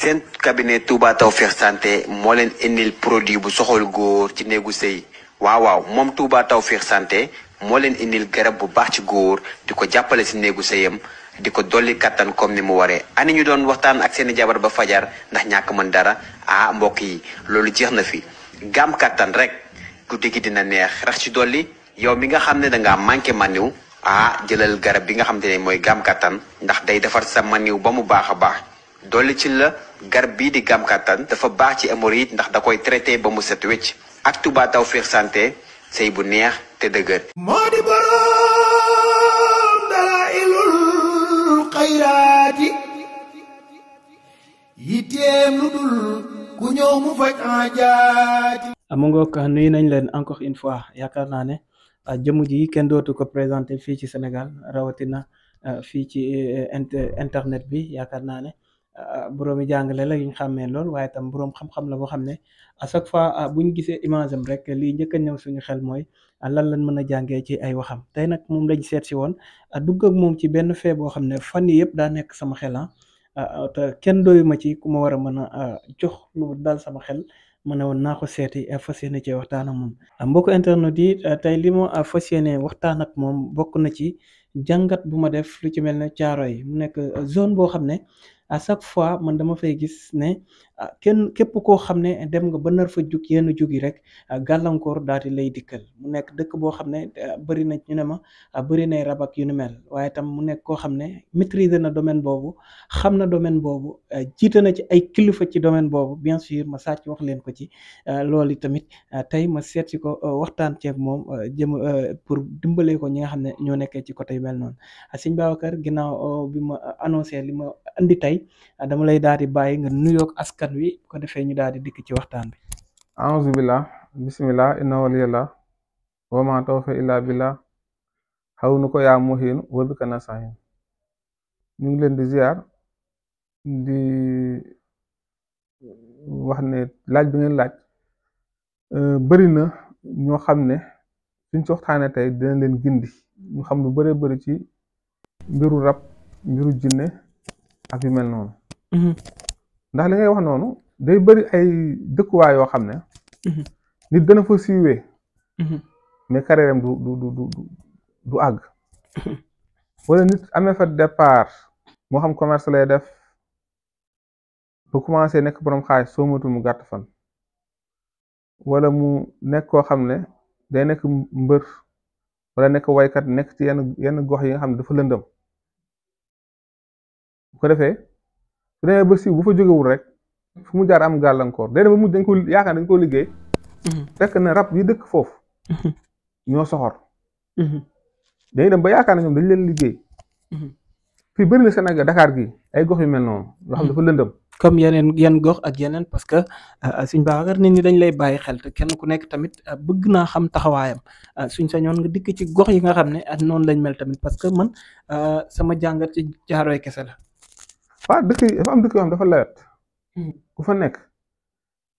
seen cabinet Touba Tawfekh Santé moo leen indil produit bu soxal góor ci néegu sëy waaw moom Touba Tawfekh Santé moo leen indil garab bu baax ci góor di ko jàppale si néegu sëyam di ko dolli kattan comme ni mu waree ani ñu doon waxtaan ak seeni jabar ba fajar ndax ñàkk mën dara mbokk yi loolu jeex na fi gam kattan rek guddi gi dina neex rax ci dolli yow mi nga xam ne dangaa manqué maniw jëlal garab bi nga xam ne mooy gam kattan ndax day defar sa maniw ba mu baax a baax dolli ci la garab bii di gam kattan dafa baax ci hémorroïde ndax da koy traité ba mu set wecc ak Touba Tawfekh Santé sëy bu neex te dëgër moo di boroom dalaa'ilul xayraati yitteem lu dul ku ñëw mu faj aajaati mu ngoog nuyu nañ leen encore une fois yaakaar naa ne jëmm ji kenn dootu ko présenté fii ci Sénégal rawatina fii ci internet bi yaakaar naa ne boroomi jàngale la yuñ xàmmee lool waaye tam boroom xam-xam la boo xam ne à chaque fois bu ñu gisee image am rek lii njëkk a ñëw suñu xel mooy lan lañ mën a jàngee ci ay waxam tey nag moom lañ seet si woon dugg ak moom ci benn fee boo xam ne fan yi yëpp daa nekk sama xel te kenn doyu ma ci ku ma war a mën a jox lu dal sama xel ma ne woon naa ko seeti fas yéene ci waxtaan ak moom mbokku internet yi tey li ma fas yéene waxtaan ak moom bokk na ci jàngat bu ma def lu ci mel ne Thiaroye mu nekk zone boo xam ne à chaque fois man dama fay gis ne képp koo xam ne dem nga ba nar fa jug yenn jug yi rek gàllankoor daal di lay dikkal mu nekk dëkk boo xam ne bëri na ñu ne ma bëri nay rab ak yu ni mel waaye tam mu nekk koo xam ne maîtriser na domaine boobu xam na domaine boobu jiite na ci ay kilifa ci domaine boobu bien sûr ma sàcc wax leen ko ci loolu tamit tey ma seet si ko waxtaan ceeg moom jëm pour dimbalee ko ñi nga xam ne ñoo nekkee ci côté yu mel noonu sëñ Babacar ginnaaw bi ma annoncé li ma andi tey dama lay daal di bàyyi nga nuyoog askan wi ko defee ñu daal di dikk ci waxtaan bi a'uuzu billah bismillah inna waliyallah wa ma tawfiq illa billah xaw nu ko yaa muhin wa bika nasta'in ñu ngi leen di ziar di wax ne laaj bi ngeen laaj bëri na ñoo xam ne suñ ci waxtaane tey dina leen gindi ñu xam lu bëree bëri ci mbiru rab mbiru jinne ak yu mel noonu ndax li ngay wax noonu day bëri ay dëkkuwaay yoo xam ne nit dana fa siiwee mais carrière am du àgg wala nit amee fa départ moo xam commerce lay def ba commencé nekk borom xaalis soo matul mu gàtt fan wala mu nekk koo xam ne day nekk mbër wala nekk waykat nekk ci yenn gox yi nga xam ne dafa lëndëm bu ko defee su demee ba siiw bu fa jógewul rek fu mu jaar am gàllankoor day dem ba mujj dañ ko yaakaar dañ ko liggéey fekk ne rab yi dëkk foofu ñoo soxor dañuy dem ba yaakaar ne ñoom dañ leen liggéey fii bëri na Sénégal Dakar gi ay gox yu mel noonu yoo xam ne dafa lëndëm comme yenn gox ak yeneen parce que suñ Babacar nit ñi dañ lay bàyyi xel te kenn ku nekk tamit bëgg naa xam taxawaayam suñ sañoon nga dikk ci gox yi nga xam ne noonu lañ mel tamit parce que man sama jàngat ci Thiaroye kese la waaw dëkk yi dafa am dëkk yoo xam dafa lewet ku fa nekk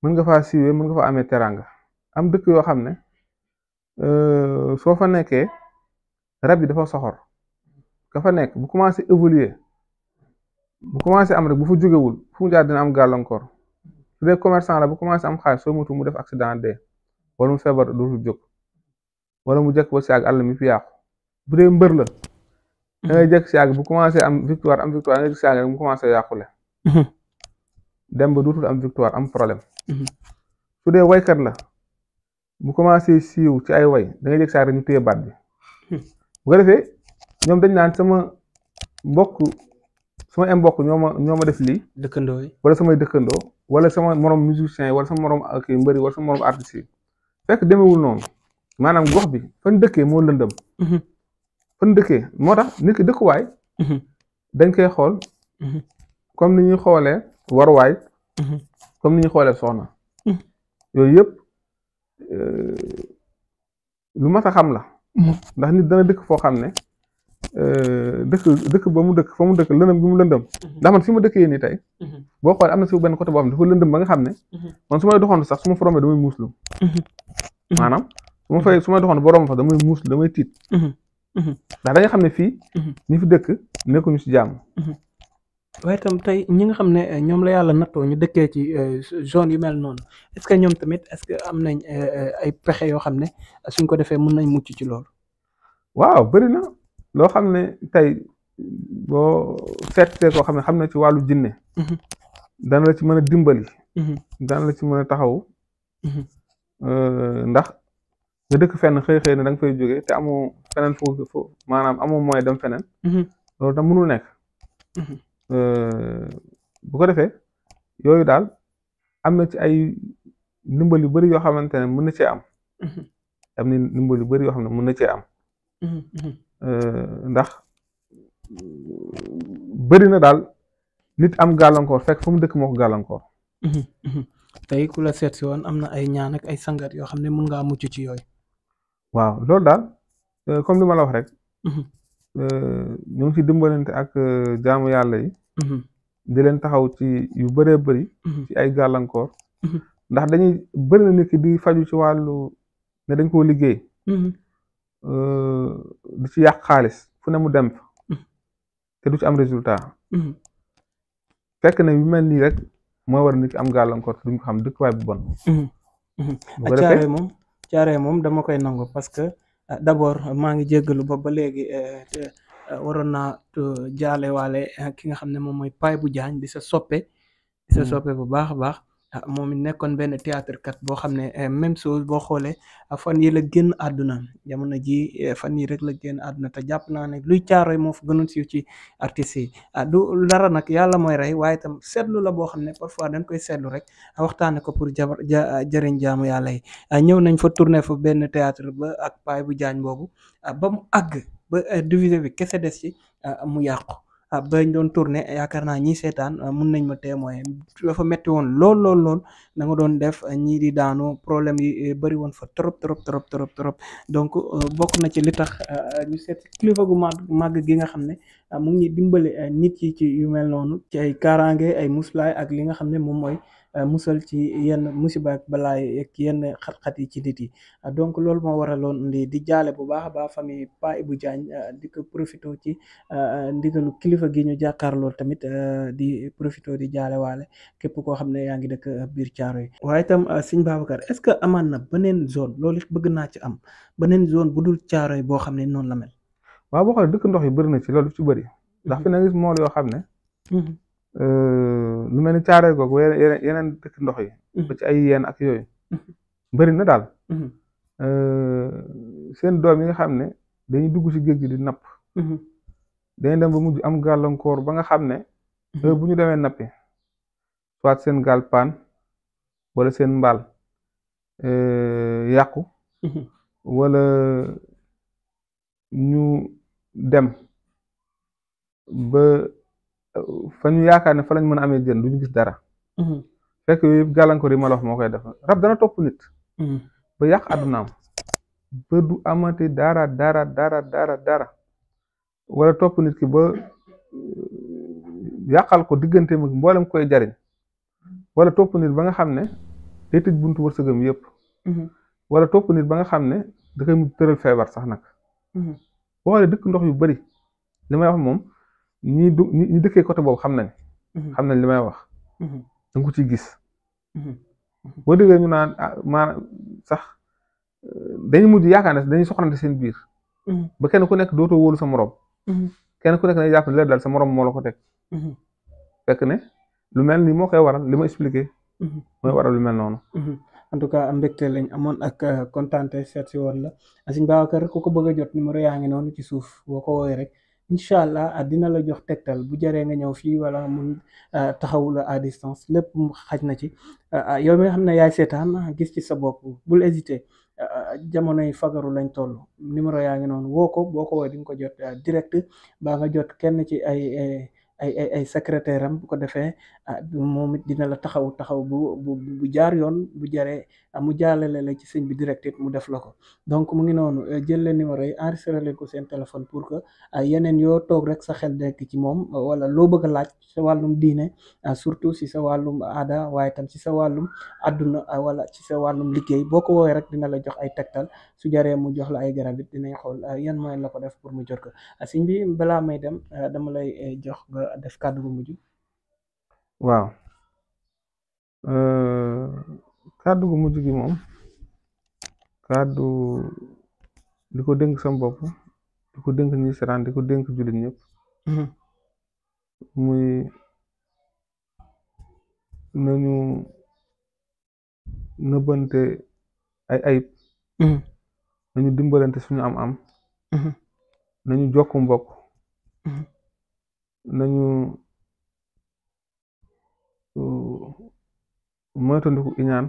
mën nga faa siiwee mën nga fa amee teranga am dëkk yoo xam ne soo fa nekkee rab yi dafa soxor ka fa nekk bu commencé évoluer bu commencé am rek bu fa jógewul fu mu jaar dina am gàllankoor su dee commerçant la bu commencé am xaalis soo mutu mu def accident dee wala mu feebar dootul jóg wala mu jekk ba si àgg àll mi fi yàqu bu dee mbër la da ngay jekk si àgg bu commencé am victoire da ngay jekk si àgg rek mu commencé yàqule dem ba dootul am victoire am problème su dee waykat la bu commencé siiw ci ay way da ngay jekk si àgg rek ñu téye baat bi bu ko defee ñoom dañ naan sama mbokk ñoo ma def lii dëkkandoo yi wala samay dëkkandoo wala sama morom musicien yi wala sama morom ak mbëri wala sama morom artiste yi fekk demewul noonu maanaam gox bi fan dëkkee moo lëndëm fan dëkkee moo tax nit ki dëkkuwaay dañ koy xool comme ni ñuy xoolee waruwaay comme ni ñuy xoolee soxna yooyu yëpp lu mat a xam la ndax nit dana dëkk foo xam ne dëkk ba mu dëkk fa mu dëkk lëndëm bi mu lëndëm ndax man fi ma dëkkee nii tey boo xoolee am na si benn côté boo xam ne dafa lëndëm ba nga xam ne man su may doxoon sax su ma fa rombee damay muuslu maanaam su may doxoon ba romb fa damay muuslu damay tiit ndax da nga xam ne fii ñi fi dëkk nekkuñu si jàmm waaye itam tey ñi nga xam ne ñoom la yàlla nattoo ñu dëkkee ci zone yu mel noonu est-ce que ñoom tamit est-ce que am nañ ay pexe yoo xam ne suñ ko defee mën nañ mucc ci loolu. waaw bëri na loo xam ne tey boo seetee koo xam ne xam na ci wàllu jinne dana la ci mën a dimbali dana la ci mën a taxaw ndax nga dëkk fenn xëy na da nga fay jóge te amoo feneen fu maanaam amoo moyen dem feneen loolu tam mënul nekk bu ko defee yooyu daal am na ci ay ndimbal yu bëri yoo xamante ne mën na cee am am na ndimbal yu bëri yoo xam ne mën na cee am ndax bëri na daal nit am gàllankoor fekk fu mu dëkk moo ko gàllankoor tey ku la seet si woon am na ay ñaan ak ay sangat yoo xam ne mën ngaa mucc ci yooyu. waaw loolu daal comme li ma la wax rek ñu ngi ci dimbalante ak jaamu yàlla yi di leen taxaw ci yu bëree bëri ci ay gàllankoor ndax dañuy bëri na nit ki di faju ci wàllu ne dañ koo liggéey di ci yàq xaalis fu ne mu dem fa te du ci am résultat fekk na yu mel nii rek mooy war nit ki am gàllankoor te duñ ko xam dëkkuwaay bu bon caaree moom dama koy nangu parce que d'abord maa ngi jéggalu ba léegi waroon naa jaale waale ki nga xam ne moom mooy Paye bu Jaañ di sa soppe bu baax a baax moom it nekkoon benn théâtre kat boo xam ne même chose boo xoolee fan yi la génn àdduna jamono ji fan yi rek la génn àdduna te jàpp naa ne luy caaroy moo fa gënoon siiw ci artistes yi du dara nag yàlla mooy rey waaye itam seetlu la boo xam ne parfois dañ koy seetlu rek waxtaane ko pour jëriñ jaamu yàlla yi ñëw nañ fa tourné fa benn théâtre ba ak Paye bu Jaañ boobu ba mu àgg ba divisé bi kese des ci mu yàqu bañ doon tourné yaakaar naa ñii seetaan mun nañ ma témoin dafa metti woon lool da nga doon def ñii di daanu problème yi bëri woon fa trop donc bokk na ci li tax ñu seet kilifa gu màgg gi nga xam ne mu ngi dimbali nit yi ci yu mel noonu ci ay kaaraange ay muslaay ak li nga xam ne moom mooy musal ci yenn musiba ak balaay ak yenn xat-xat yi ci nit yi donc loolu moo waraloon di jaale bu baax a baax famille Paye bu Jaañ di ko profité ci ndigalu kilifa gi ñu jàkkaarloo tamit di profité di jaale waale képp koo xam ne yaa ngi dëkk biir caaro yi waaye itam sëñ Babacar est-ce que amaan na beneen zone loolu bëgg naa ci am beneen zone bu dul caaro yi boo xam ne noonu la mel. waaw boo xoolee dëkk ndox yi bëri na ci loolu ci bëri ndax fi na gis mool yoo xam ne lu mel ni caaree googu yeneen dëkk ndox yi ba ci ay yeen ak yooyu bëri na daal seen doom yi nga xam ne dañuy dugg ci géej gi di napp dañuy dem ba mujj am gàllankoor ba nga xam ne heure bu ñu demee nappi soit seen gaal paan wala seen mbaal yàqu wala ñu dem ba fa ñu yaakaar ne fa lañ mën a amee jën duñu gis dara fekk yooyu yëpp gàllankoor yi ma la wax moo koy def rab dana topp nit ba yàq àddunaam ba du amati dara wala topp nit ki ba yàqal ko diggante mag mboolem koy jariñ wala topp nit ba nga xam ne day tëj buntu wërsëgam yëpp wala topp nit ba nga xam ne da koy mujj tëral feebar sax nag boo xoolee dëkk ndox yu bari li may wax moom ñi dëkkee côté boobu xam nañ li may wax danga ko ciy gis boo déggee ñu naan maanaam sax dañu mujj yaakaar ne dañuy soxlante seen biir ba kenn ku nekk dootoo wóolu sa morom kenn ku nekk ne jàpp ne la daal sa morom moo la ko teg fekk ne lu mel ni moo koy waral li ma expliqué mooy waral lu mel noonu en tout cas mbégte lañ amoon ak kontaante seet si woon la Sëñ Babacar ku ko bëgg a jot numéro yaa ngi noonu ci suuf boo ko woowee rek incha allah dina la jox tegtal bu jaree nga ñëw fii wala mun taxaw la à distance lépp xaj na ci yow mi nga xam ne yaay seetaan gis ci sa bopp bul hésiter jamonoy fagaru lañ toll numéro yaa ngi noonu woo ko boo ko woowee di nga ko jot direct baa nga jot kenn ci ay secrétaire am bu ko defee moom it dina la taxaw bu jaar yoon bu jaree mu jaalale la ci sëñ bi direct it mu def la ko donc mu ngi noonu jël leen numéro yi enregistré leen ko seen téléphone pour que yeneen yoo toog rek sa xel nekk ci moom wala loo bëgg a laaj sa wàllum diine surtout si sa wàllum aada waaye tam si sa wàllum àdduna wala ci sa wàllum liggéey boo ko woowee rek dina la jox ay tegtal su jaree mu jox la ay garab it dinañ xool yan mooy la ko def pour mu jot ko sëñ bi balaa may dem dama lay jox nga def kàddu bu mujj. waaw kàddu gu mujj gi moom kàddu di ko dénk sama bopp di ko dénk ñi seraan di ko dénk jullit ñëpp muy nañu nëbbante ay ayib nañu dimbalante suñu am nañu jokku mbokk nañu moytandiku iñaan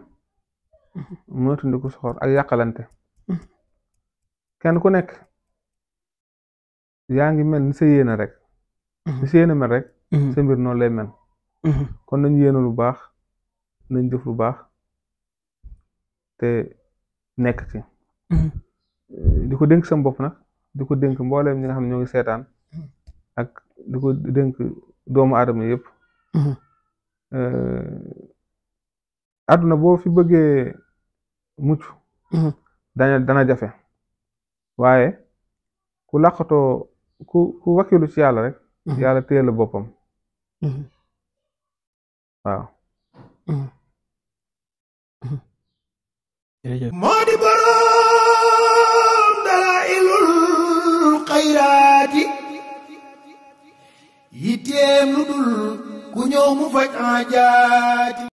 moytandiku soxor ak yàqalante kenn ku nekk yaa ngi mel ni sa yéene rek ni sa yéene mel rek sa mbir noonu lay mel kon nañ yéene lu baax nañ jëf lu baax te nekk ci di ko dénk sama bopp nag di ko dénk mbooleem ñi nga xam ne ñoo ngi seetaan ak di ko dénk doomu aadama yëpp àdduna boo fi bëggee mucc dana jafe waaye ku làqatoo ku wakilu ci yàlla rek yàlla téye la boppam waaw moo di boroom dalaa'ilul xayraati yitteem lu dul ku ñëw mu faj aajaati